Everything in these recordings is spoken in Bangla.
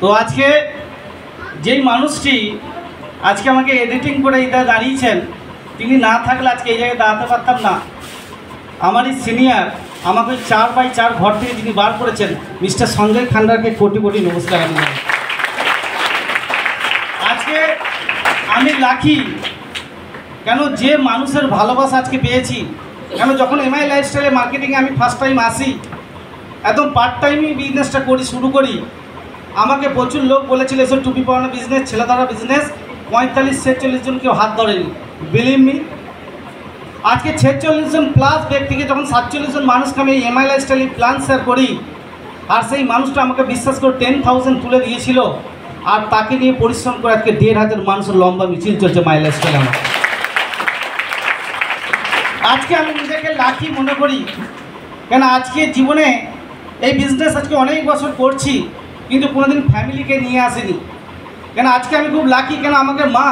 তো আজকে যেই মানুষটি আজকে আমাকে এডিটিং করে এটা দাঁড়িয়েছেন, তিনি না থাকলে আজকে এই জায়গায় দাঁড়াতে পারতাম না। আমারই সিনিয়র, আমাকে 4x4 ঘর থেকে যিনি বার করেছেন, মিস্টার সঞ্জয় খান্ডারকে কোটি কোটি নমস্কার। আজকে আমি লাকি কেন, যে মানুষের ভালোবাসা আজকে পেয়েছি। কেন যখন এমআই লাইফস্টাইলে মার্কেটিংয়ে আমি ফার্স্ট টাইম আসি, একদম পার্ট টাইমই বিজনেসটা শুরু করি। আমাকে প্রচুর লোক বলেছিল এসব টুপি পরানো বিজনেস, ছেলেধারা বিজনেস, 45-46 জন কেউ হাত ধরেনি। বিলিভ মি, আজকে 46 জন প্লাস ব্যক্তিকে যখন 47 জন মানুষকে আমি এমআই লাইফস্টাইলে প্ল্যান শেয়ার করি, আর সেই মানুষটা আমাকে বিশ্বাস করে 10,000 তুলে দিয়েছিল, আর তাকে নিয়ে পরিশ্রম করে আজকে 1,500 মানুষের লম্বা মিছিল চলছে মাই লাইফস্টাইলে। আমার আজকে আমি নিজেকে লাকি মনে করি, কেন আজকে জীবনে এই বিজনেস আজকে অনেক বছর করছি, কিন্তু কোনোদিন ফ্যামিলিকে নিয়ে আসিনি। কেন আজকে আমি খুব লাকি, কেন আমাকে মা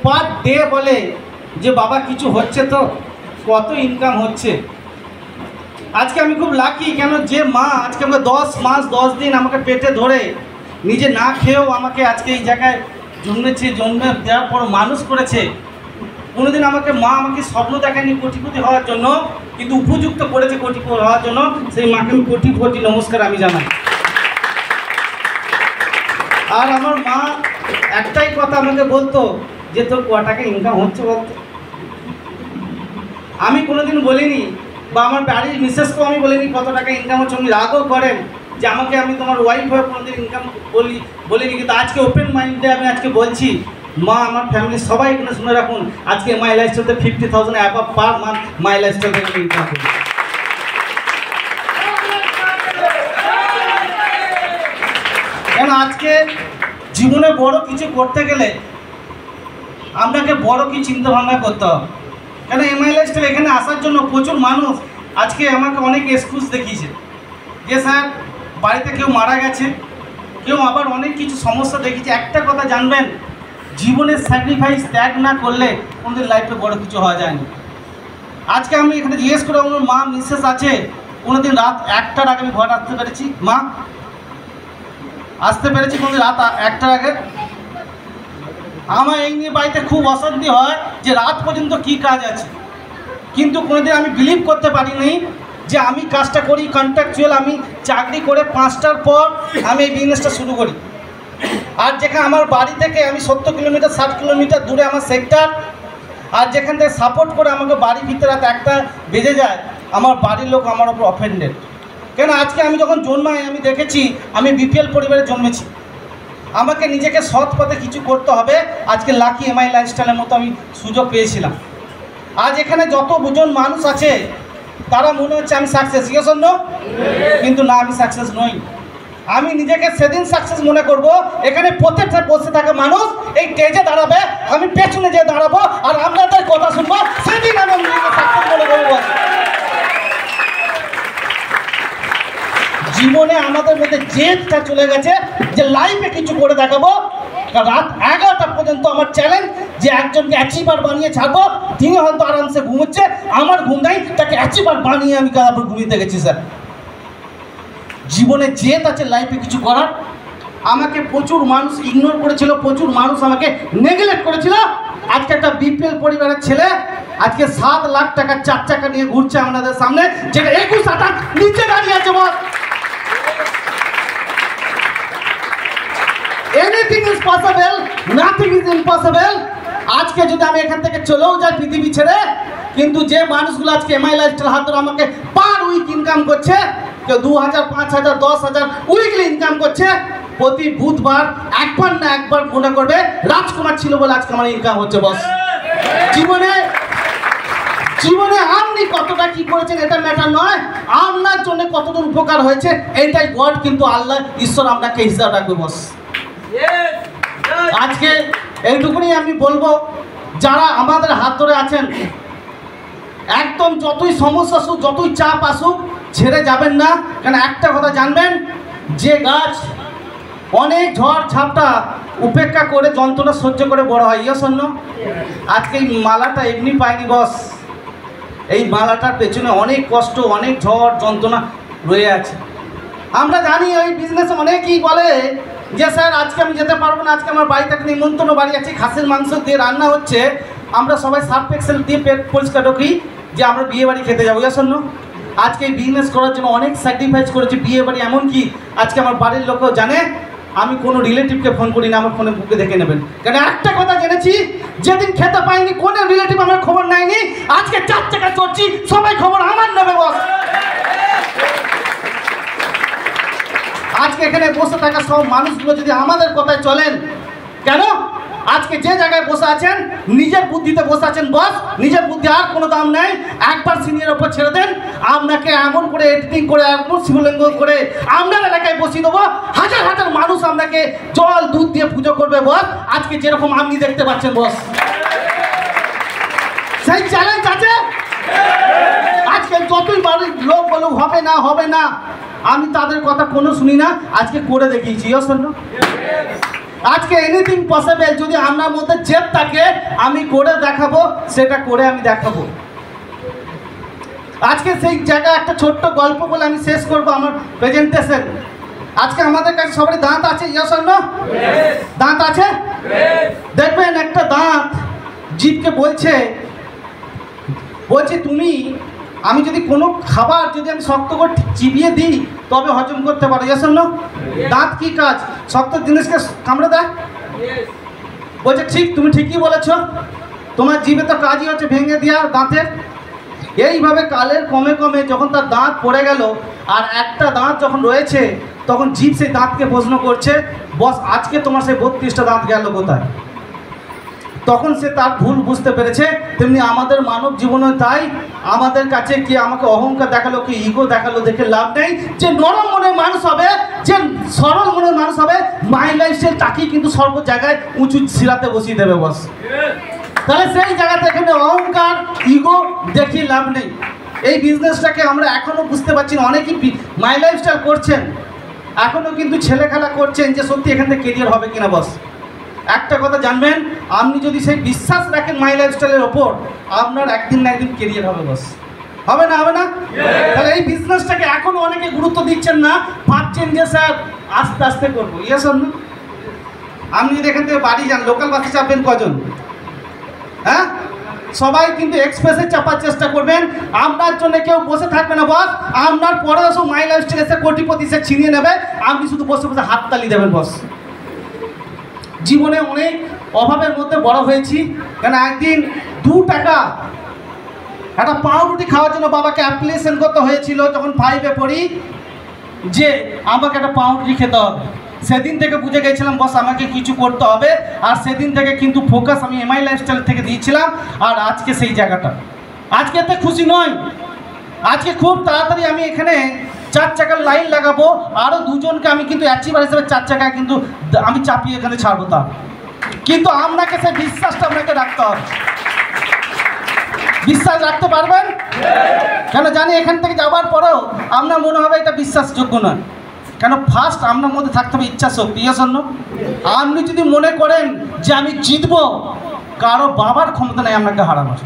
পার ডে বলে যে বাবা কিছু হচ্ছে তো, কত ইনকাম হচ্ছে। আজকে আমি খুব লাকি, কেন যে মা আজকে আমাকে 10 মাস 10 দিন আমাকে পেটে ধরে নিজে না খেয়েও আমাকে আজকে এই জায়গায় জন্মে দেওয়ার পর মানুষ করেছে। কোনোদিন আমাকে স্বপ্ন দেখায়নি কোটিপতি হওয়ার জন্য, কিন্তু উপযুক্ত করেছে কোটিপতি হওয়ার জন্য। সেই মাকে আমি কোটি কোটি নমস্কার আমি জানাই। আর আমার মা একটাই কথা আমাকে বলতো যে তোর ক টাকা ইনকাম হচ্ছে বলতো। আমি কোনোদিন বলিনি, বা আমার বাড়ির মিসেসকেও আমি বলিনি কত টাকা ইনকাম হচ্ছে। উনি রাগও করেন যে আমাকে আমি তোমার ওয়াইফ হয়ে কোনোদিন ইনকাম বলিনি, কিন্তু আজকে ওপেন মাইন্ডে আমি আজকে বলছি। মা, আমার ফ্যামিলি সবাই এখানে শুনে রাখুন, আজকে মাই লাইফস্টাইলতে 50,000 above per month my lifestyle থেকে ইনকাম করি। কেন আজকে জীবনে বড় কিছু করতে গেলে আপনাকে বড় কি চিন্তা ভাবনা করতে হবে। কেন এমআই লাইফস্টাইল এখানে আসার জন্য প্রচুর মানুষ আজকে আমাকে অনেক এক্সকিউজ দেখিয়েছে যে স্যার বাড়িতে কেউ মারা গেছে, কেউ আবার অনেক কিছু সমস্যা দেখিয়েছে। একটা কথা জানবেন, জীবনের স্যাক্রিফাইস ত্যাগ না করলে কোনোদিন লাইফে বড় কিছু হওয়া যায়নি। আজকে আমি এখানে জিজ্ঞেস করে আমার মা মিসেস আছে, কোনোদিন রাত 1টার আগে আমি ঘর আসতে পেরেছি? মা আসতে পেরেছি কোনোদিন রাত 1টার আগে? আমার এই নিয়ে বাড়িতে খুব অশান্তি হয় যে রাত পর্যন্ত কি কাজ আছে, কিন্তু কোনোদিন আমি বিলিভ করতে পারিনি যে আমি কাজটা করি কন্ট্রাকচুয়াল। আমি চাকরি করে 5টার পর আমি এই বিজনেসটা শুরু করি। আর যেখানে আমার বাড়ি থেকে আমি 70 কিলোমিটার 60 কিলোমিটার দূরে আমার সেক্টর, আর যেখান থেকে সাপোর্ট করে আমাকে বাড়ি ভিতরে রাত 1টা বেজে যায়, আমার বাড়ির লোক আমার ওপর অফেন্ডেড। কেন আজকে আমি যখন জন্মাই আমি দেখেছি আমি বিপিএল পরিবারে জন্মেছি, আমাকে নিজেকে সৎ পথে কিছু করতে হবে। আজকে লাকি এমআই লাইফস্টাইলের মতো আমি সুযোগ পেয়েছিলাম। আজ এখানে যতজন মানুষ আছে তারা মনে হচ্ছে আমি সাকসেস, ইয়েস অর নো? কিন্তু না, আমি সাকসেস নই। আমি নিজেকে সেদিন সাকসেস মনে করব এখানে প্রত্যেকটা বসে থাকা মানুষ এই স্টেজে দাঁড়াবে, আমি পেছনে যেয়ে দাঁড়াবো, আর আপনাদের কথা শুনবো, সেদিন আমি নিজেকে সাকসেস মনে করবো। জীবনে আমাদের মধ্যে জেদটা চলে গেছে যে লাইফে কিছু করে দেখাবো। রাত 11টা পর্যন্ত আমার চ্যালেঞ্জ যে একজনকে অ্যাচিভার বানিয়ে ছাড়বো। তিনি হয়তো আরামসে ঘুমোচ্ছে, আমার ঘুম নাই, তাকে অ্যাচিভার বানিয়ে আমি তারপর ঘুমিয়ে গেছি। স্যার জীবনে জেদ আছে লাইফে কিছু করার। আমাকে প্রচুর মানুষ ইগনোর করেছিল, প্রচুর মানুষ আমাকে নেগলেক্ট করেছিল। আজকে একটা বিপিএল পরিবারের ছেলে আজকে 7 লাখ টাকার 4 চাকা নিয়ে ঘুরছে আমাদের সামনে, যেটা 21 আটা নিচে দাঁড়িয়ে আছে। বল, anything is possible, nothing is impossible. আজকে যদি আমি এখান থেকে চলেও যাই পৃথিবী ছেড়ে, কিন্তু যে মানুষগুলো আজকে এমআই লাইফস্টাইল হাত ধরে আমাকে পার উইক ইনকাম করছে, কেউ 2,000 5,000 10,000 উইকলি ইনকাম করছে, প্রতি বুধবার একবার না একবার মনে করবে রাজকুমার ছিল বলে আজকে আমার ইনকাম হচ্ছে। বস, জীবনে আপনি কতটা কি করেছেন এটা ম্যাটার নয়, আপনার জন্য কতটা উপকার হয়েছে এইটাই গড, কিন্তু আল্লাহ ঈশ্বর আপনাকে হিসাব রাখবে। বস, আজকে এইটুকুনি আমি বলবো, যারা আমাদের হাত ধরে আছেন, একদম যতই সমস্যা আসুক, যতই চাপ আসুক, ছেড়ে যাবেন না। কেন একটা কথা জানবেন, যে গাছ অনেক ঝড় ঝাপটা উপেক্ষা করে যন্ত্রণা সহ্য করে বড় হয়, ইয়েস অর নো? আজকে এই মালাটা এমনি পাইনি বস, এই মালাটার পেছনে অনেক কষ্ট, অনেক ঝড় যন্ত্রণা রয়ে আছে। আমরা জানি ওই বিজনেস অনেকেই বলে যে স্যার আজকে আমি যেতে পারবো না, আজকে আমার বাড়িতে একটা নিমন্ত্রণ বাড়ি আছে, খাসির মাংস দিয়ে রান্না হচ্ছে, আমরা সবাই সার্ফ এক্সেল দিয়ে পেট পরিষ্কার রাখি যে আমরা বিয়ে বাড়ি খেতে যাবো। শোন, আজকে এই বিজনেস করার জন্য অনেক স্যাক্রিফাইস করেছি, বিয়ে বাড়ি এমনকি আজকে আমার বাড়ির লোকও জানে আমি কোনো রিলেটিভকে ফোন করি না, আমার ফোনে বুকে দেখে নেবেন। কারণ একটা কথা জেনেছি, যেদিন খেতে পাইনি কোনো রিলেটিভ আমার খবর নেয়নি, আজকে 4 চাকা চড়ছি সবাই খবর আমার নেবে বস। আজকে এখানে বসে থাকা সব মানুষগুলো যদি আমাদের কথায় চলেন, কেন আজকে যে জায়গায় বসে আছেন নিজের বুদ্ধিতে বসে আছেন বস, নিজের বুদ্ধি আর কোনো দাম নেই। একবার সিনিয়র ওপর ছেড়ে দেন, আপনাকে এমন করে এডিটিং করে এমন শিবলিঙ্গ করে আপনার এলাকায় বসিয়ে দেবো, হাজার হাজার মানুষ আপনাকে জল দুধ দিয়ে পুজো করবে বস। আজকে যেরকম আপনি দেখতে পাচ্ছেন বস, সেই চ্যালেঞ্জ আছে। আজকে যতই বাড়ির লোক বলুক হবে না হবে না, আমি তাদের কথা কোনো শুনি না, আজকে করে দেখিয়েছি। আজকে এনিথিং পসিবল, যদি আপনার মধ্যে জেদ থাকে আমি করে দেখাবো, সেটা করে আমি দেখাবো। আজকে সেই জায়গায় একটা ছোট্ট গল্প বলে আমি শেষ করবো আমার প্রেজেন্টেশন। আজকে আমাদের কাছে সবারই দাঁত আছে, দাঁত আছে। দেখবেন একটা দাঁত জিভকে বলছে তুমি, আমি যদি কোনো খাবার যদি আমি শক্ত করে চিবিয়ে দিই তবে হজম করতে পারো। দাঁত কি কাজ? শক্ত জিনিসকে কামড়ে দেয়। বলছে ঠিক, তুমি ঠিকই বলেছ, তোমার জিভে তো কাজই হচ্ছে ভেঙে দেওয়া দাঁতের। এইভাবে কালের কমে কমে যখন তার দাঁত পড়ে গেল আর একটা দাঁত যখন রয়েছে, তখন জিভ সেই দাঁতকে প্রশ্ন করছে, বস আজকে তোমার সেই 32টা দাঁত গেল কোথায়? তখন সে তার ভুল বুঝতে পেরেছে। তেমনি আমাদের মানব জীবনে তাই, আমাদের কাছে কি আমাকে অহংকার দেখালো, কি ইগো দেখালো দেখে লাভ নেই। যে নরম মনের মানুষ হবে, যে সরল মনের মানুষ হবে, মাই লাইফস্টাইল তাকেই কিন্তু সর্ব জায়গায় উঁচু শিরাতে বসিয়ে দেবে বস। তাহলে সেই জায়গাতে এখানে অহংকার ইগো দেখিয়ে লাভ নেই। এই বিজনেসটাকে আমরা এখনও বুঝতে পারছি না। অনেকেই মাই লাইফস্টাইল করছেন, এখনও কিন্তু ছেলে খেলা করছেন যে সত্যি এখান থেকে কেরিয়ার হবে কিনা বস। একটা কথা জানবেন, আপনি যদি সেই বিশ্বাস রাখেন মাই লাইফস্টাইলের ওপর, আপনার একদিন না একদিন কেরিয়ার হবে বস। হবে না? হবে না? তাহলে এই বিজনেসটাকে এখনও অনেকে গুরুত্ব দিচ্ছেন না, ভাবছেন যে স্যার আস্তে আস্তে করবো। ইয়ে স্যার না, আপনি যদি এখান থেকে বাড়ি যান, লোকাল বাসে চাপবেন কজন? হ্যাঁ, সবাই কিন্তু এক্সপ্রেসে চাপার চেষ্টা করবেন। আপনার জন্য কেউ বসে থাকবে না বস। আপনার পরে সব মাই লাইফস্টাইল এসে কোটিপতি সে ছিনিয়ে নেবে, আপনি শুধু বসে বসে হাততালি দেবেন বস। জীবনে অনেক অভাবের মধ্যে বড় হয়েছি, কেন একদিন 2 টাকা একটা পাউরুটি খাওয়ার জন্য বাবাকে অ্যাপ্লিকেশন করতে হয়েছিল যখন 5-এ পড়ি, যে আমাকে একটা পাউরুটি খেতে হবে। সেদিন থেকে বুঝে গেছিলাম বস আমাকে কিছু করতে হবে, আর সেদিন থেকে কিন্তু ফোকাস আমি এমআই লাইফস্টাইল থেকে দিয়েছিলাম। আর আজকে সেই জায়গাটা, আজকে এতে খুশি নয়। আজকে খুব তাড়াতাড়ি আমি এখানে 4 চাকার লাইন লাগাবো, আরও 2 জনকে আমি কিন্তু অ্যাচিভার হিসেবে 4 চাকায় কিন্তু আমি চাপিয়ে এখানে ছাড়বো। তা কিন্তু আপনাকে সেই বিশ্বাসটা আপনাকে রাখতে হবে। বিশ্বাস রাখতে পারবেন? কেন জানি এখান থেকে যাওয়ার পরেও আপনার মনে হবে এটা বিশ্বাসযোগ্য নয়। কেন ফার্স্ট আপনার মধ্যে থাকতে হবে ইচ্ছা শক্তি। জন্য আপনি যদি মনে করেন যে আমি জিতবো, কারো বাবার ক্ষমতা নেই আপনাকে হারাবার।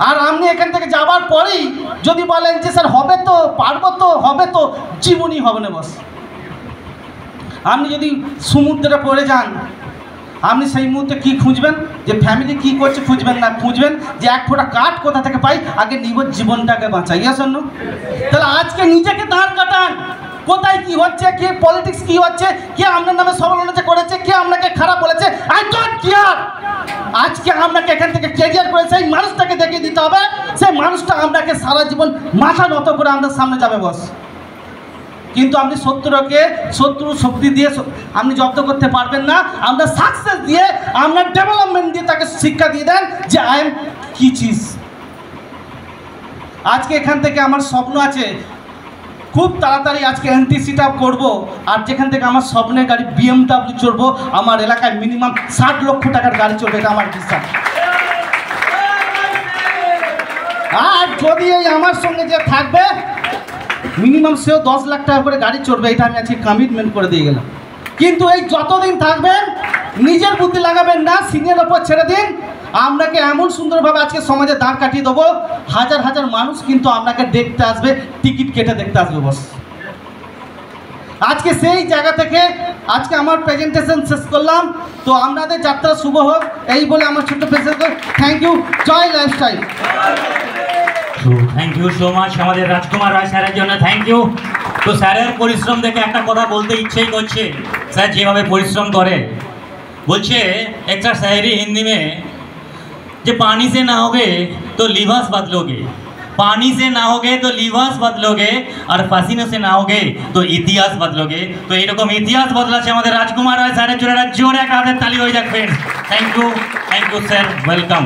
আর আপনি এখান থেকে যাবার পরেই যদি বলেন যে স্যার হবে তো, পারবো তো, হবে তো, জীবনই হবে না বস। আপনি যদি সমুদ্রে পড়ে যান, আপনি সেই মুহূর্তে কি খুঁজবেন? যে ফ্যামিলি কি করছে খুঁজবেন না, খুঁজবেন যে 1 ফোঁটা কাঠ কোথা থেকে পাই, আগে নিজের জীবনটাকে বাঁচাই। জন্য তাহলে আজকে নিজেকে দাঁড় কাটান, কোথায় কি হচ্ছে, কে পলিটিক্স কি হচ্ছে, কে আপনার নামে সমালোচনা করেছে, কে আপনাকে খারাপ বলেছে, আই ডোন্ট কেয়ার। আজকে আপনাকে এখান থেকে কেরিয়ার করে সেই মানুষটাকে দেখিয়ে দিতে হবে, সেই মানুষটা আপনাকে সারা জীবন মাথা নত করে আমাদের সামনে যাবে বস। কিন্তু আপনি শত্রু শক্তি দিয়ে আপনি জব্দ করতে পারবেন না। আমরা সাকসেস দিয়ে, আপনার ডেভেলপমেন্ট দিয়ে তাকে শিক্ষা দিয়ে দেন যে আই এম কি চিজ। আজকে এখান থেকে আমার স্বপ্ন আছে খুব তাড়াতাড়ি আজকে এনটিসিটা করবো, আর যেখান থেকে আমার স্বপ্নের গাড়ি BMW চড়বো, আমার এলাকায় মিনিমাম 60 লক্ষ টাকার গাড়ি চলবে, এটা আমার বিশ্বাস। আর যদি এই আমার সঙ্গে যে থাকবে মিনিমাম সেও 10 লাখ টাকা করে গাড়ি চড়বে, এটা আমি আজকে কমিটমেন্ট করে দিয়ে গেলাম। কিন্তু এই যতদিন থাকবেন নিজের বুদ্ধি লাগাবেন না, সিনিয়র ওপর ছেড়ে দিন। আপনাকে এমন সুন্দরভাবে আজকে সমাজে দাঁড় কাটিয়ে দেবো, হাজার হাজার মানুষ কিন্তু আপনাকে দেখতে আসবে, টিকিট কেটে দেখতে আসবে বস। আজকে সেই জায়গা থেকে আজকে আমার প্রেজেন্টেশন শেষ করলাম। তো আপনাদের যাত্রা শুভ হোক এই বলে আমার ছোট্ট presentation. Thank you. Joy lifestyle. Thank you so much আমাদের রাজকুমার রায় স্যারের জন্য থ্যাংক ইউ। তো স্যারের পরিশ্রম দেখে একটা কথা বলতে ইচ্ছেই করছে, স্যার যেভাবে পরিশ্রম করে। बोलছে একটা शायरी हिंदी में যে पानी से नहाओगे तो लिबास बदलोगे, पानी से नहाओगे तो लिबास बदलोगे और पसीने से नहाओगे तो इतिहास बदलोगे। तो এইরকম ইতিহাস বদলাচ্ছে আমাদের রাজকুমার রায় স্যারের জন্য জোরে এক হাতের তালি হয়ে যাক friends. Thank you sir, welcome.